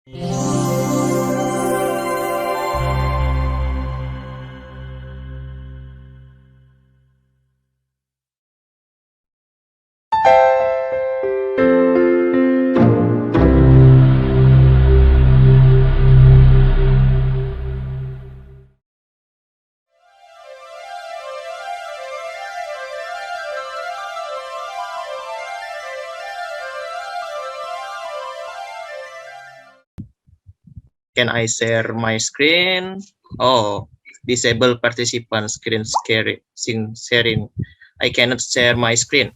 Can I share my screen? Oh, disable participant screen sharing. I cannot share my screen.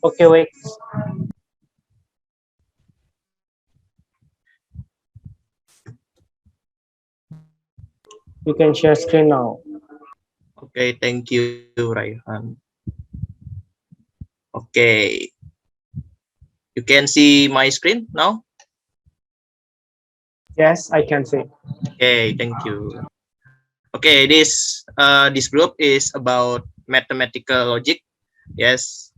Okay, wait. You can share screen now. Okay, thank you, Raihan. Okay, you can see my screen now? Yes, I can see. Okay, thank you. Okay, this group is about mathematical logic. Yes,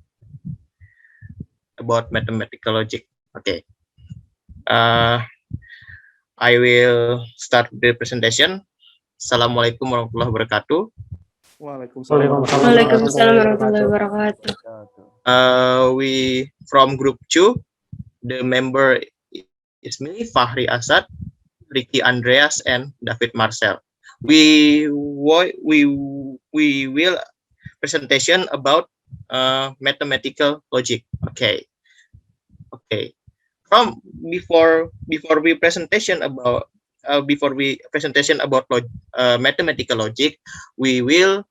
about mathematical logic. Okay. Uh, I will start the presentation. Assalamualaikum warahmatullahi wabarakatuh. Waalaikumsalam Waalaikumsalam Waalaikumsalam warahmatullahi wabarakatuh. We from group 2, the member is me, Fahri Asad, Ricky Andreas, and David Marcel. We will presentation about mathematical logic. Okay. From before we presentation about mathematical logic, we will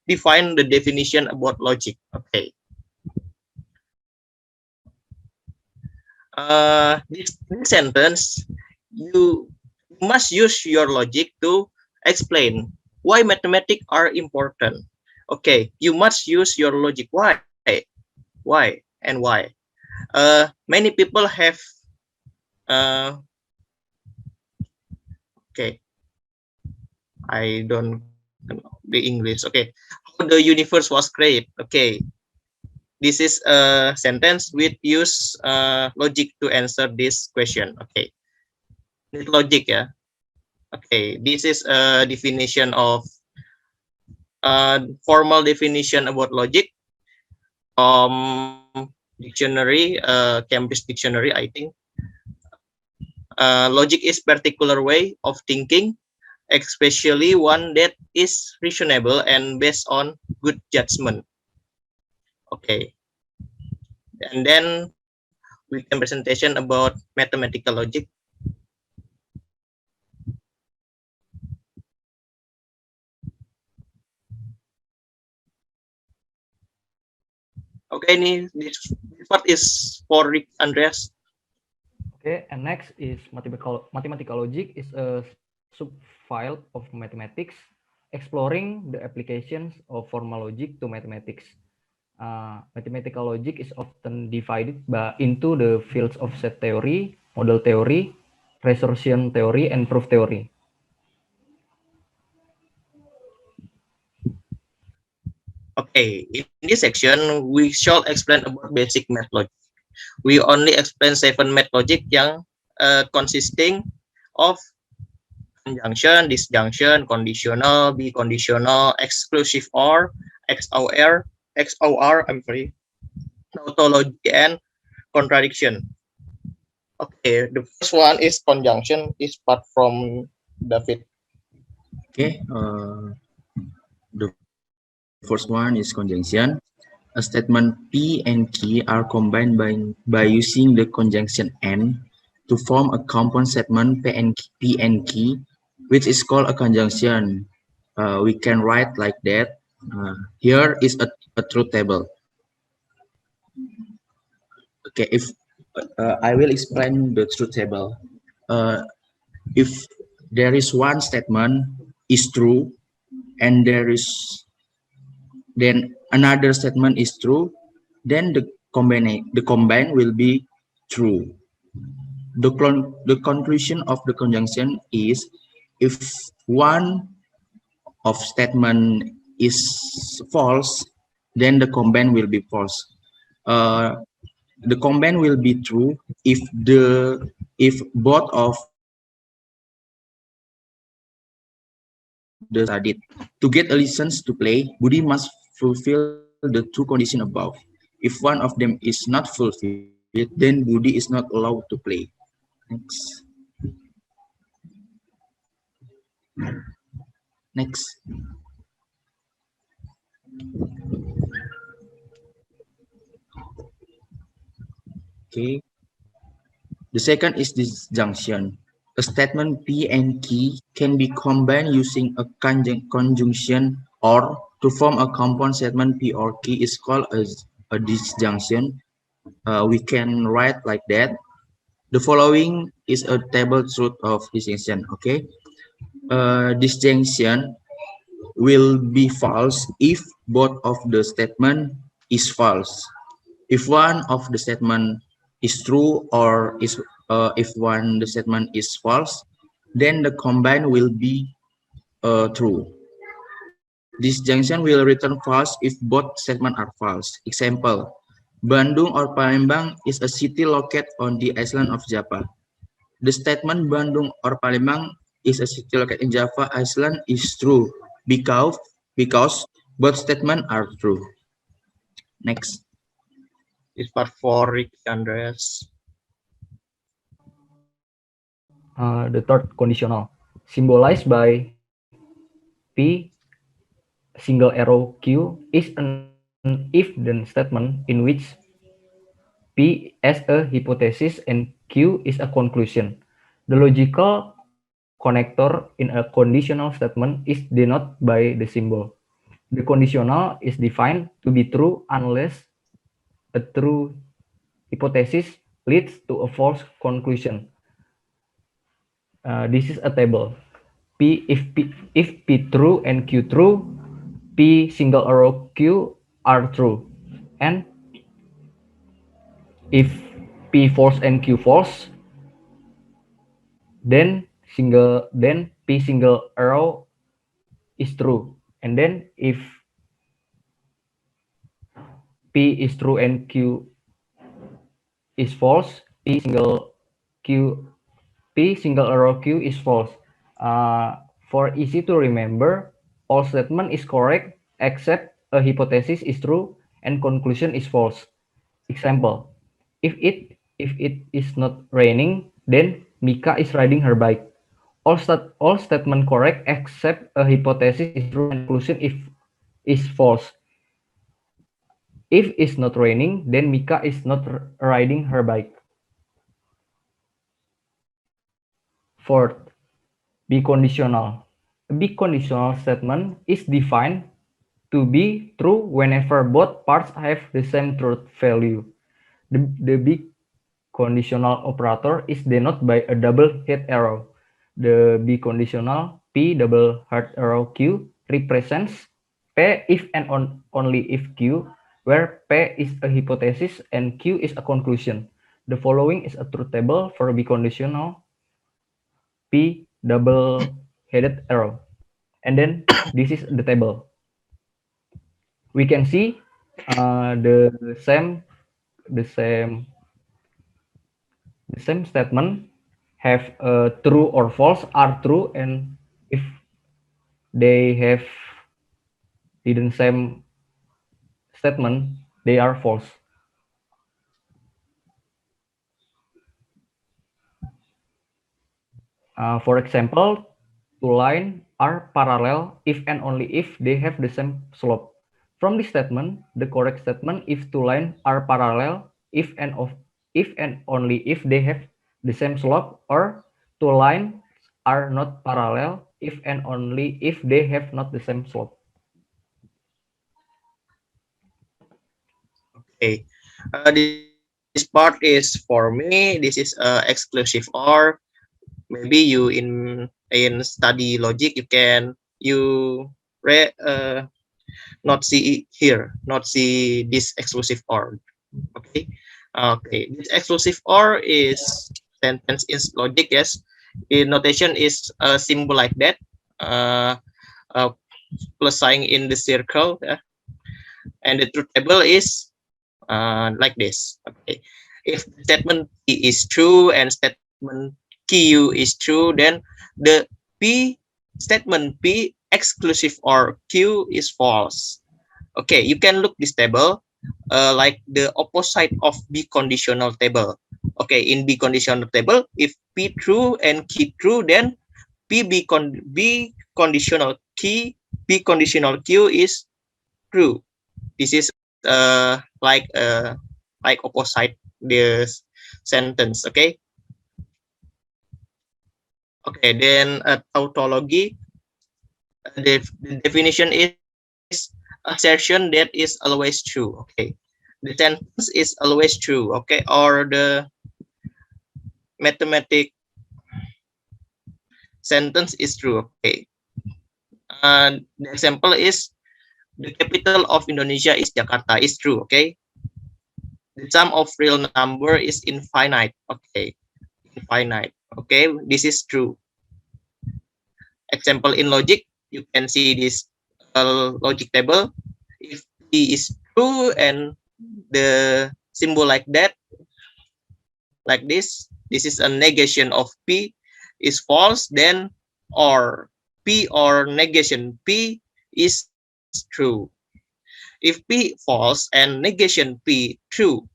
define the definition about logic. Okay. This sentence, you must use your logic to explain why mathematics are important. Okay, you must use your logic. Why and why? Many people have okay, I don't know the English. Okay, how the universe was created. Okay, this is a sentence with use logic to answer this question. Okay, need logic, yeah. Okay, this is a definition of formal definition about logic dictionary, Cambridge Dictionary, I think. Logic is particular way of thinking, especially one that is reasonable and based on good judgment. Okay, and then we can presentation about mathematical logic. Okay, this part is for Rick Andreas. Okay, and next is mathematical logic is a subfield of mathematics exploring the applications of formal logic to mathematics. Mathematical logic is often divided into the fields of set theory, model theory, recursion theory, and proof theory. Okay, in this section, we shall explain about basic math logic. We only explain 7 math logic yang consisting of conjunction, disjunction, conditional, biconditional, exclusive or, XOR, I'm sorry, tautology, and contradiction. Okay, the first one is conjunction, is part from David. Okay, the first one is conjunction. A statement P and Q are combined by using the conjunction and to form a compound statement P and Q, which is called a conjunction. We can write like that. Here is a truth table. Okay, if I will explain the truth table. If there is one statement is true and then another statement is true, then the combine will be true. The conclusion of the conjunction is if one of statement is false, then the combine will be false. the combine will be true if both of the studied. To get a license to play, Budi must fulfill the two conditions above. If one of them is not fulfilled, then Budi is not allowed to play. Next. Next. Okay. The second is disjunction. A statement P and Q can be combined using a conjunction, or to form a compound statement P or Q is called a disjunction. We can write like that. The following is a table truth of disjunction. Okay. Disjunction will be false if both of the statement is false. If one of the statement is true, or if the statement is false, then the combine will be true. Disjunction will return false if both statements are false. Example: Bandung or Palembang is a city located on the island of Java. The statement Bandung or Palembang is a city located in Java Island is true because both statements are true. Next. This part for Rick Andreas. The third conditional, symbolized by P single arrow Q, is an if-then statement in which P is a hypothesis and Q is a conclusion. The logical connector in a conditional statement is denoted by the symbol. The conditional is defined to be true unless a true hypothesis leads to a false conclusion. This is a table. If P true and Q true, P single arrow Q are true, and if P false and Q false, then P single arrow is true, and then if P is true and Q is false, P single arrow Q is false. For easy to remember, all statement is correct except a hypothesis is true and conclusion is false. Example: if it is not raining, then Mika is riding her bike. All statement correct except a hypothesis is true and conclusion is false. If it's not raining, then Mika is not riding her bike. Fourth, be conditional. A be conditional statement is defined to be true whenever both parts have the same truth value. The be conditional operator is denoted by a double head arrow. The be conditional P double head arrow Q represents P if and only if Q, where P is a hypothesis and Q is a conclusion. The following is a truth table for be conditional P double headed arrow. And then this is the table. We can see the same statement have true or false are true, and if they have hidden same statement, they are false. For example, two lines are parallel if and only if they have the same slope. From this statement, the correct statement if two lines are parallel if and only if they have the same slope, or two lines are not parallel if and only if they have not the same slope. Okay, this part is for me. This is exclusive OR. Maybe you in study logic you not see here, not see this exclusive OR. Okay, okay. This exclusive OR is sentence in logic. Yes, in notation is a symbol like that. Plus sign in the circle. Yeah? And the truth table is like this. Okay, if statement P is true and statement Q is true, then the P statement P exclusive or Q is false. Okay, you can look this table like the opposite of B conditional table. Okay, in B conditional table, if P true and Q true, then B conditional key B conditional Q is true. This is like opposite this sentence. Okay. Okay. Then tautology. The definition is assertion that is always true. Okay. The sentence is always true. Okay. Or the mathematic sentence is true. Okay. The example is the capital of Indonesia is Jakarta is true. Okay. The sum of real number is infinite. Okay. Infinite. Okay. This is true. Example in logic, you can see this logic table. If P is true and the symbol like that, like this is a negation of P is false, then or P or negation P is true. If P false and negation P true,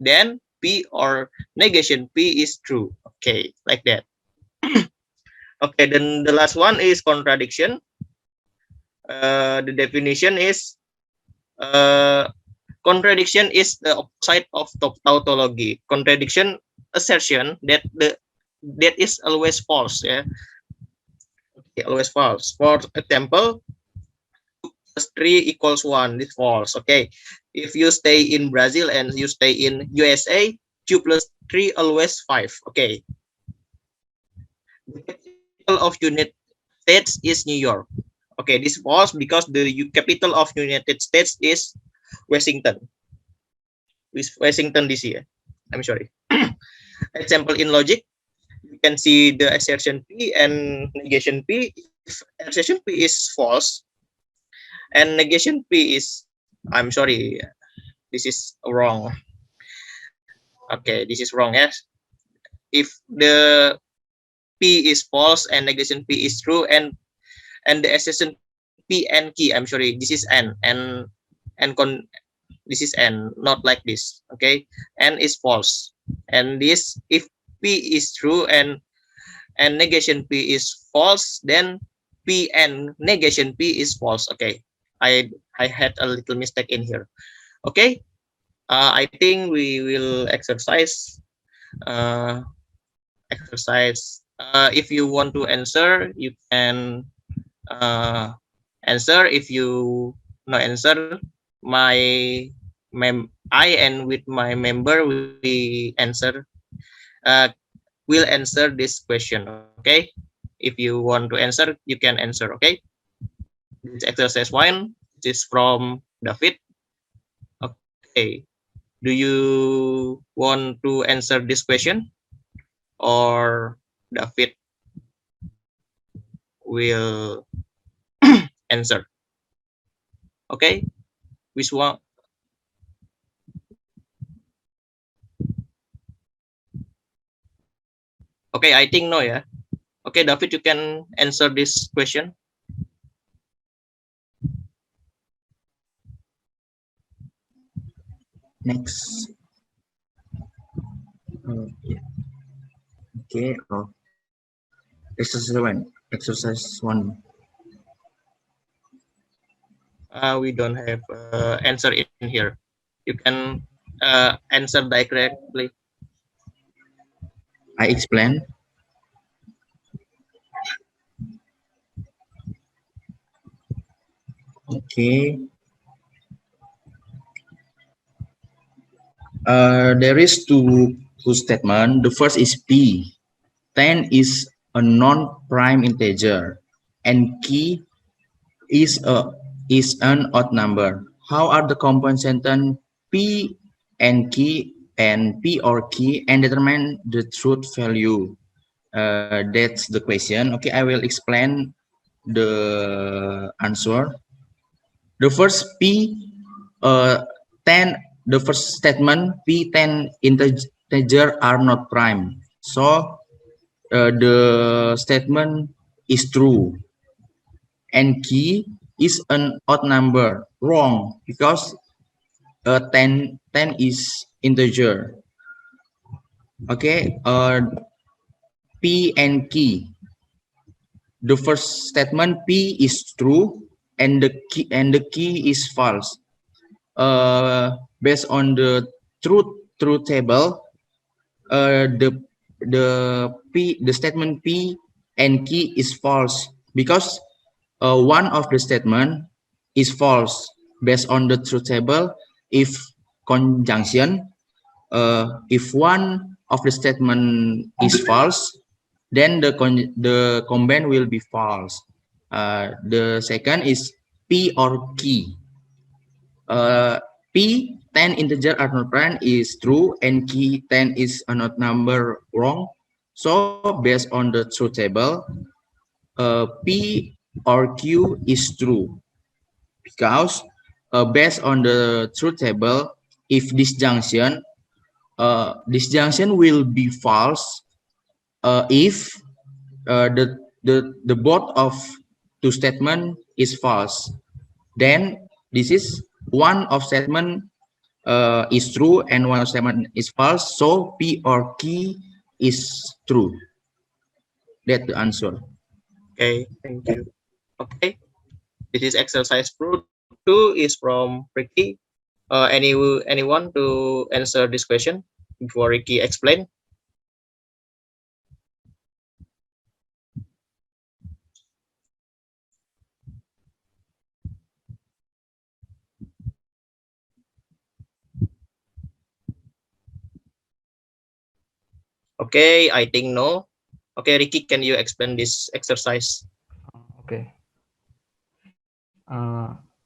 then P or negation P is true. Okay, like that. Okay, then the last one is contradiction. The definition is contradiction is the opposite of tautology. Contradiction assertion that is always false. Yeah, okay, always false. For example, 3 equals 1 is false. Okay, if you stay in Brazil and you stay in USA, 2 plus 3 always 5. Okay, the capital of United States is New York. Okay, this false because the capital of United States is Washington. Washington DC. I'm sorry. Example in logic, you can see the assertion P and negation P. If assertion P is false and negation P is, I'm sorry, this is wrong. Okay, this is wrong. Yes. If the P is false and negation P is true and the assertion P and key, I'm sorry, this is N and this is N, not like this. Okay, N is false, and this if P is true and negation P is false, then P and negation P is false. Okay, I had a little mistake in here. Okay, I think we will exercise. If you want to answer, you can answer. If you no answer, I and with my member we answer. Will answer this question. Okay, if you want to answer, you can answer. Okay, this exercise 1 is from David. Okay, do you want to answer this question or David will answer? Okay, which one? Okay, I think no, yeah. Okay, David, you can answer this question. Next. Yeah. Okay. Exercise 1. Exercise 1. We don't have answer in here. You can answer directly. I explain. Okay. There is two statements. The first is P. 10 is a non-prime integer, and key is an odd number. How are the compound sentence P and key and P or key and determine the truth value? That's the question. Okay, I will explain the answer. The first P, 10 the first statement P10 integer are not prime. So the statement is true. And key is an odd number. Wrong, because 10 is integer. Okay, P and key. The first statement P is true and the key is false. Based on the truth table, the statement P and key is false because one of the statement is false based on the truth table. If conjunction, if one of the statement is false, then the combine will be false. The second is P or key. P 10 integer are not prime is true and key 10 is an odd number wrong. So based on the truth table, P or Q is true because based on the truth table, if disjunction will be false if the both of two statement is false. Then this is one of statement is true and one of statement is false. So P or Q is true. That's the answer. Okay, thank you. Okay, this is exercise proof 2 is from Ricky. Anyone to answer this question before Ricky explain? Okay, I think no. Okay, Ricky, can you explain this exercise? Okay.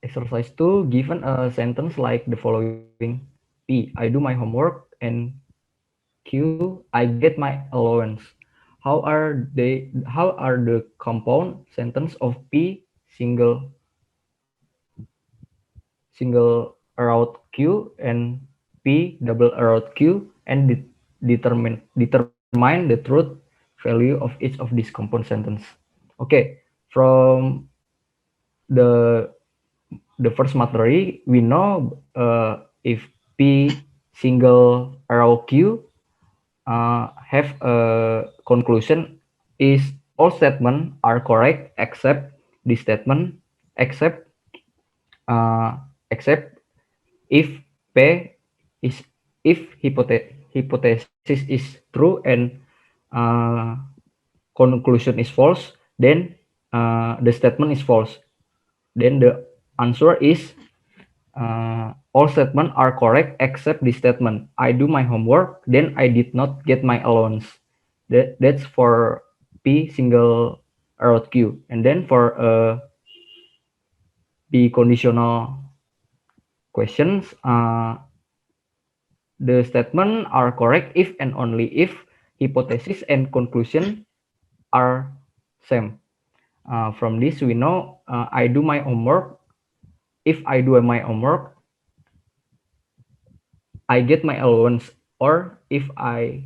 Exercise 2, given a sentence like the following: P, I do my homework, and Q, I get my allowance. How are the compound sentence of P single arrowed Q and P double arrowed Q, and determine the truth value of each of these compound sentence. Okay, from the first material, we know if P single arrow Q have a conclusion is all statements are correct except the statement except if P is if hypothesis is true and conclusion is false, then the statement is false. Then the answer is all statements are correct except the statement I do my homework, then I did not get my allowance. That's for P single arrowed Q. And then for the conditional questions, the statement are correct if and only if hypothesis and conclusion are same. From this we know I do my homework. If I do my homework, I get my allowance, or if I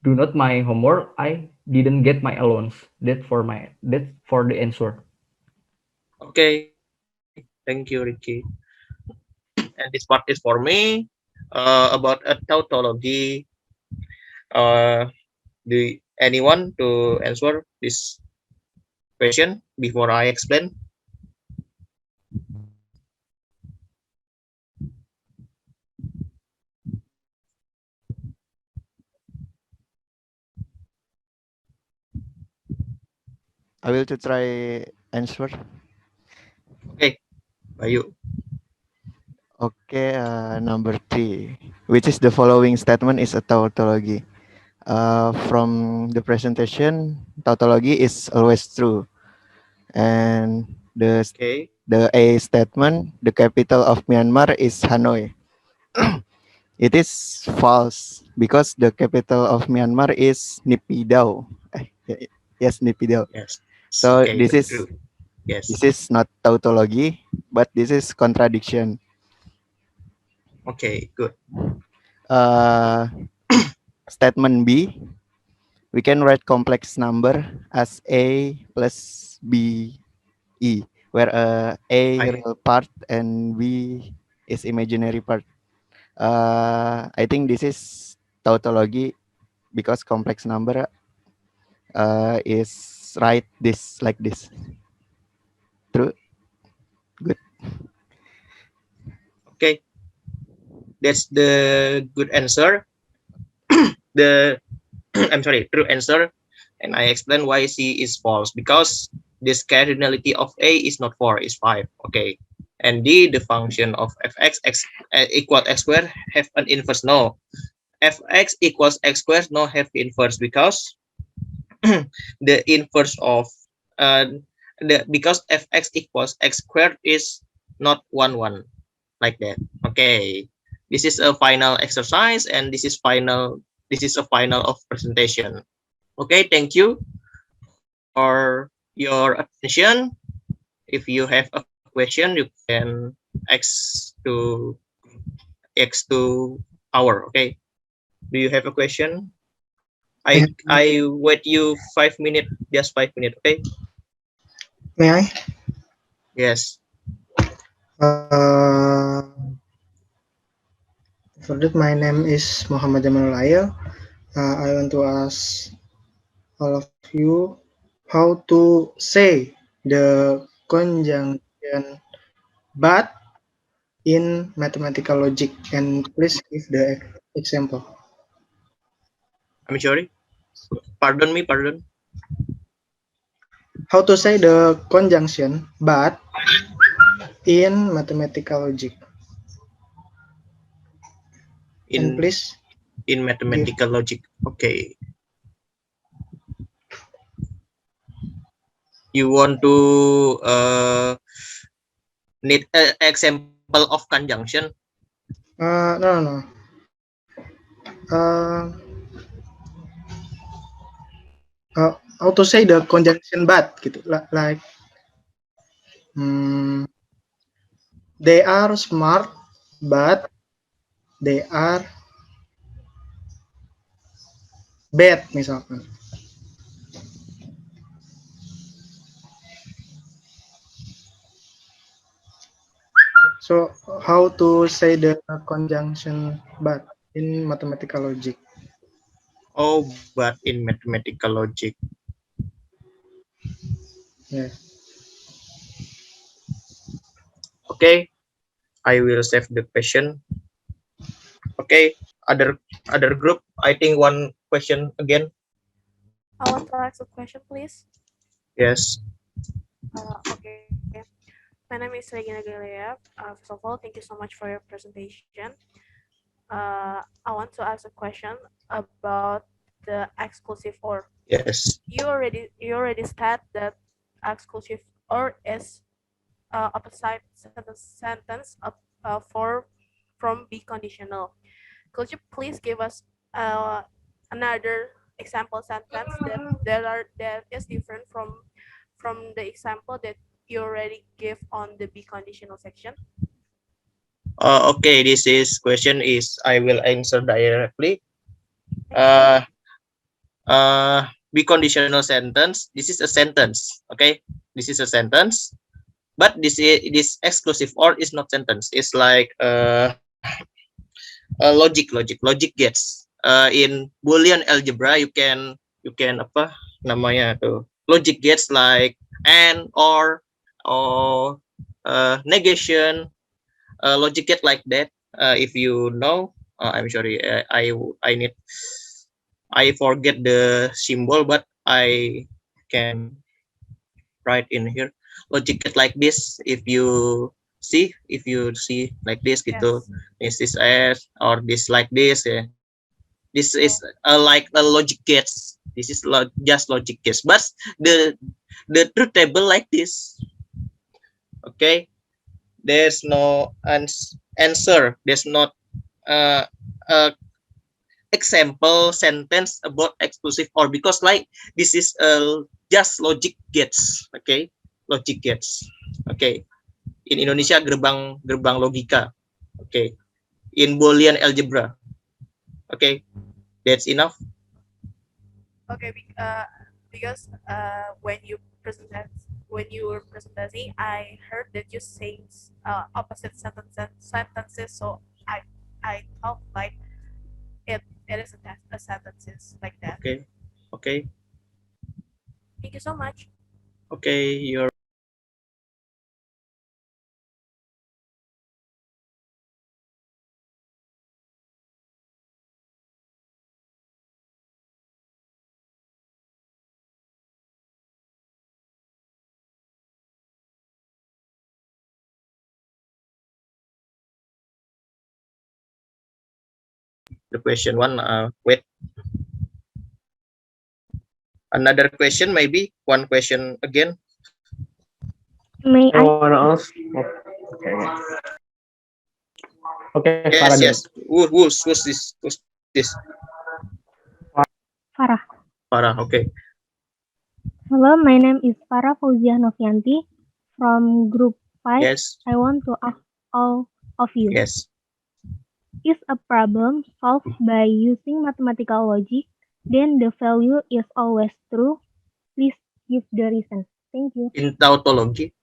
do not my homework, I didn't get my allowance. That's for the answer. Okay, thank you, Ricky. And this part is for me about a tautology. Do anyone to answer this question before I explain? I will to try answer. Okay, Bayu. Okay, number 3, which is the following statement is a tautology. From the presentation, tautology is always true, and Okay, the A statement, the capital of Myanmar is Hanoi. It is false because the capital of Myanmar is Naypyidaw. Yes, Naypyidaw. yes. So Okay, very true. Yes. this is not tautology, but this is contradiction. Okay, good. Statement B, we can write complex number as A plus B E, where A I real part and B is imaginary part. I think this is tautology because complex number is write this like this. True. Good. okay. That's the good answer. The I'm sorry, true answer. And I explain why C is false because this cardinality of A is not 4, is 5. Okay. And D, the function of fx equal x squared have an inverse. No. Fx equals x squared no have inverse because the inverse of because fx equals x squared is not 1 like that. Okay. This is a final exercise and this is a final of presentation. Okay, thank you for your attention. If you have a question, you can ask to our. Okay. Do you have a question? I wait you 5 minutes, just 5 minutes. Okay. May I? Yes. Uh, for that, my name is Muhammad Jamalul Ayel. I want to ask all of you how to say the conjunction but in mathematical logic, and please give the example. I'm sorry. Pardon me. Pardon. How to say the conjunction but in mathematical logic, and In please give. mathematical logic. Okay. You want to need an example of conjunction? No. How to say the conjunction but gitu, like they are smart but they are bad misalkan. So how to say the conjunction but in mathematical logic? Oh, but in mathematical logic. Yeah. Okay, I will save the question. Okay, other group. I think one question again. I want to ask a question, please. Yes. Okay. My name is Regina Galea. First of all, thank you so much for your presentation. I want to ask a question about the exclusive OR. Yes. You already said that exclusive OR is opposite sentence for from be conditional. Could you please give us another example sentence that is different from the example that you already gave on the be conditional section? Okay, this is question is I will answer directly. Thank you. Be conditional sentence. This is a sentence. Okay, this is a sentence. But this exclusive or is not sentence. It's like logic gates. In Boolean algebra you can apa namanya tuh logic gates like and or negation, logic gate like that. If you know, I'm sorry, I forget the symbol, but I can write in here logic gate like this. If you see like this gitu, Yes. this is S or this like this. Yeah. This is like a logic gates. This is just logic gates, but the truth table like this. Okay, there's no answer. There's not uh, uh, example sentence about exclusive or because like this is just logic gates. Okay, logic gates. Okay, in Indonesia gerbang logika. Okay, in Boolean algebra. Okay, that's enough. Okay, because when you were presenting, I heard that you say opposite sentences. So I thought like it is a sentences like that. Okay, okay, Thank you so much. okay. You're the question one. Wait, another question, maybe one question again. I wanna ask. Okay. Okay, Farah Yes, dulu. yes. Who's this? Who's this? Farah. Farah. Okay. Hello, my name is Farah Fauzia Novianti from Group 5. Yes, I want to ask all of you, yes. is a problem solved by using mathematical logic, then the value is always true? Please give the reason. Thank you. In tautology,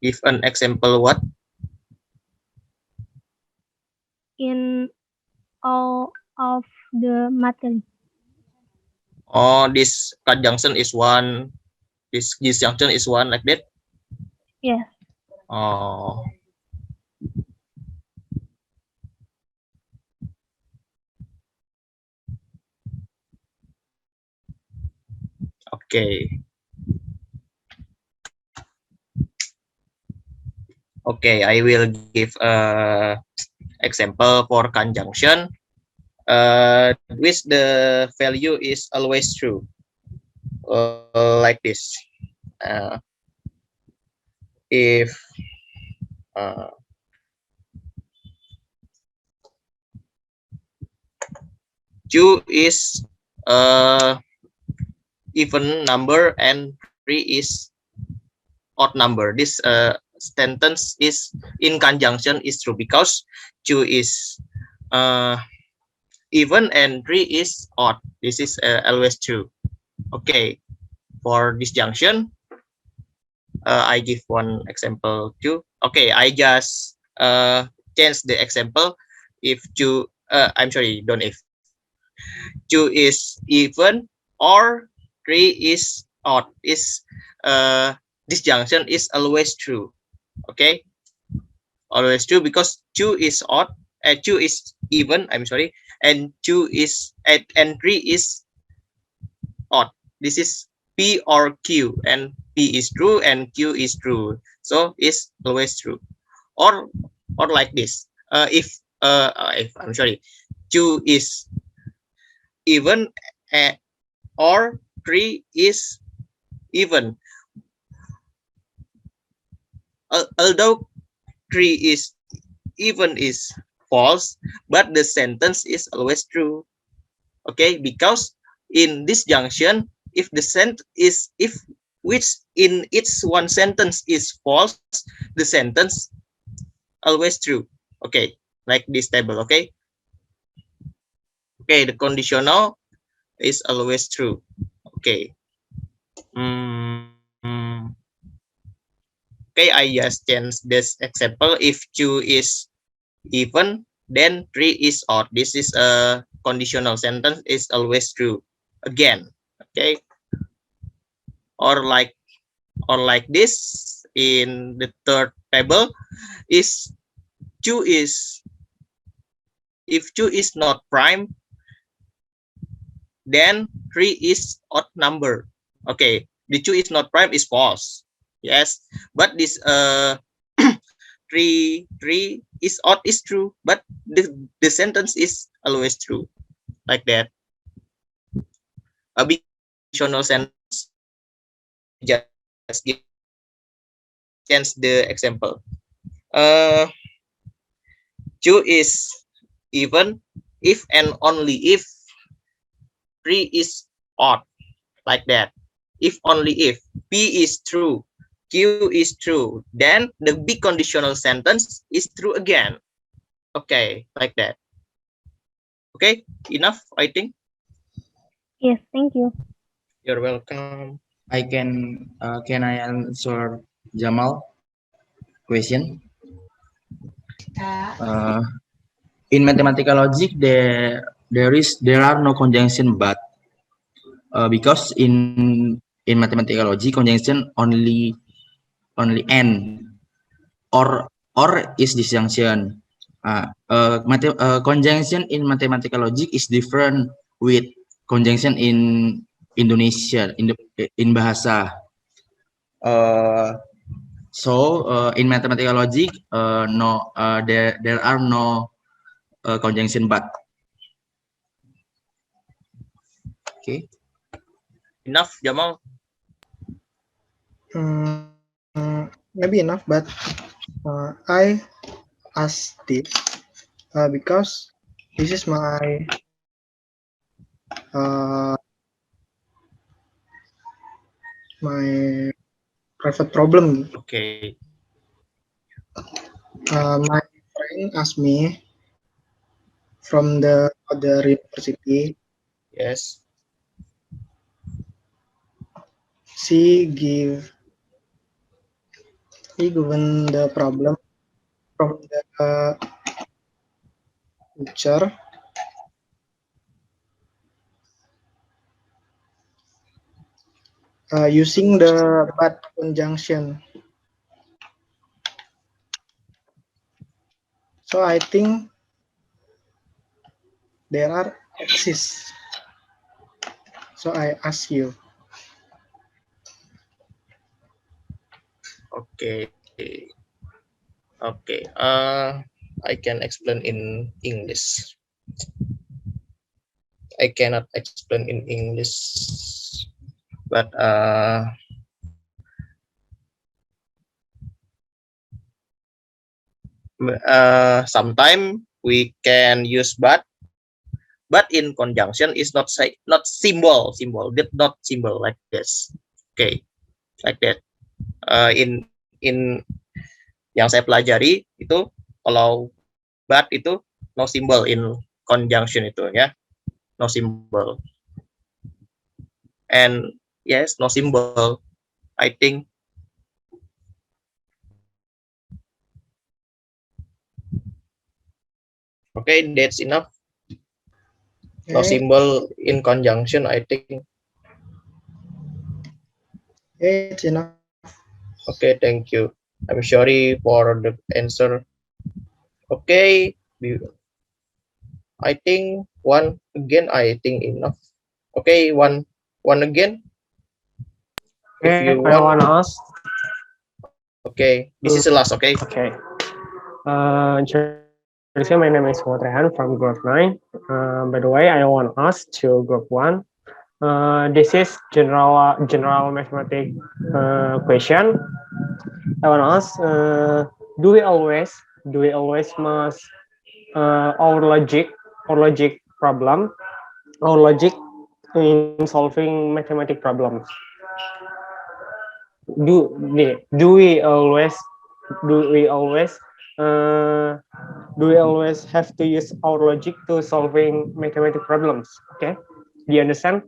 give an example. What? In all of the material. Oh, this conjunction is one. This disjunction is one, like that. Yes. Oh, okay. Okay, I will give example for conjunction. Which the value is always true. Like this. If two is even number and three is odd number, this sentence is in conjunction is true because two is even and three is odd. This is always true. Okay, for disjunction, I give one example too. Okay, I just change the example. If two, I'm sorry, don't if two is even or three is odd, is disjunction is always true. Okay, always true because two is odd, two is even, I'm sorry, and two is and three is odd. This is P or Q, and P is true and Q is true, so it's always true. Or like this, if I'm sorry, two is even, or three is even, although three is even is false, but the sentence is always true. Okay, because in this junction, if the if which in its one sentence is false, the sentence always true. Okay, like this table. Okay, the conditional is always true. Okay. Okay, I just change this example. If two is even, then three is odd. This is a conditional sentence is always true. Again, okay. Or like this in the third table, is two is, if two is not prime, then three is odd number. Okay, the two is not prime is false. Yes, but this three is odd is true, but the sentence is always true, like that. A big conditional sentence, just give change the example. Two is even if and only if three is odd, like that. If only if P is true, Q is true, then the B conditional sentence is true again. Okay, like that. Okay, enough, I think. Yes, thank you. You're welcome. I can I answer Jamal question? Uh, in mathematical logic, there are no conjunction but, because in mathematical logic conjunction only n or is disjunction. Conjunction in mathematical logic is different with conjunction in Indonesia in bahasa. In mathematical logic, there are no conjunction but. Okay. Enough, Jamal. Maybe enough, but I asked this because this is my my private problem. Okay. My friend asked me from the other university. Yes. She given the problem from the teacher. Using the but conjunction. So I think there are exists. So I ask you. Okay. Okay. I can explain in English. I cannot explain in English, but sometimes we can use but in conjunction is not symbol not symbol like this. Okay, like that. In yang saya pelajari itu kalau but itu no symbol in conjunction itu ya, no symbol. And yes, no symbol. I think. Okay, that's enough. No symbol in conjunction, I think. It's enough. Okay, thank you. I'm sorry for the answer. Okay, I think one again. I think enough. Okay, one again. If Okay, you I want. want to ask. Okay, this is the last. Okay. Okay. My name is Motrehan from Group 9. By the way, I want to ask to Group 1. This is general mathematics question. I want to ask, do we always must our logic problem, our logic in solving mathematical problems? Do we always have to use our logic to solving mathematical problems? Okay, do you understand?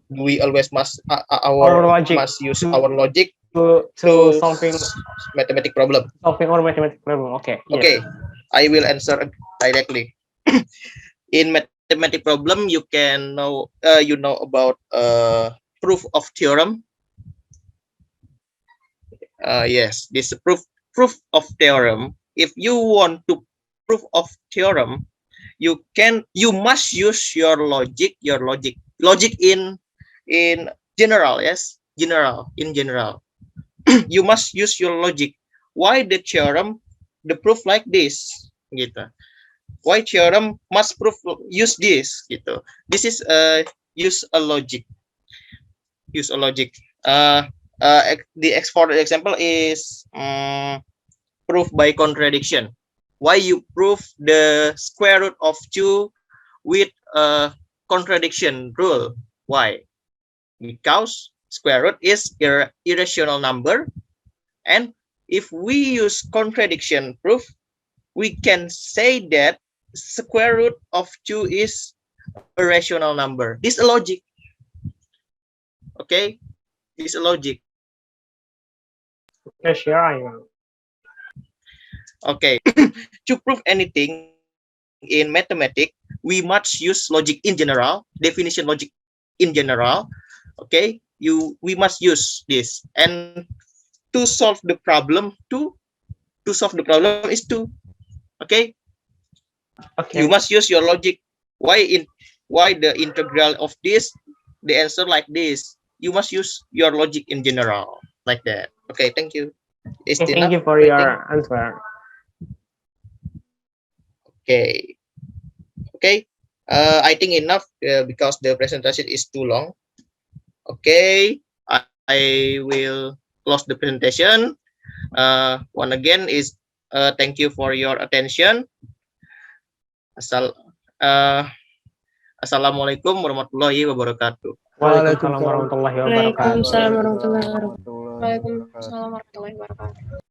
We always must must use our logic to solving mathematical problem. Solving our mathematical problem. Okay. Okay, yes. I will answer directly. In mathematical problem, you can know about proof of theorem. Yes, this proof of theorem. If you want to proof of theorem, you must use your logic in general. Yes, in general. You must use your logic. Why the theorem the proof like this gitu? Why theorem must proof use this gitu? This is use a logic. For example is proof by contradiction. Why you prove the square root of 2 with a contradiction rule? Why? Because square root is irrational number, and if we use contradiction proof, we can say that square root of 2 is a rational number. This is a logic. Okay, this is a logic. Okay, sure, Ivan. Okay, to prove anything in mathematics, we must use logic in general, definition logic in general. Okay, we must use this, and to solve the problem, is to, okay, you Okay. must use your logic. Why the integral of this, the answer like this? You must use your logic in general, like that. Okay, thank you. Is Okay, it thank you enough? for I your think? answer. Okay. Okay. I think enough because the presentation is too long. Okay. I will close the presentation. One again is thank you for your attention. Assalamualaikum warahmatullahi wabarakatuh. Waalaikumsalam warahmatullahi wabarakatuh. Waalaikumsalam warahmatullahi wabarakatuh. Warahmatullahi Waalaikumsalam warahmatullahi wabarakatuh.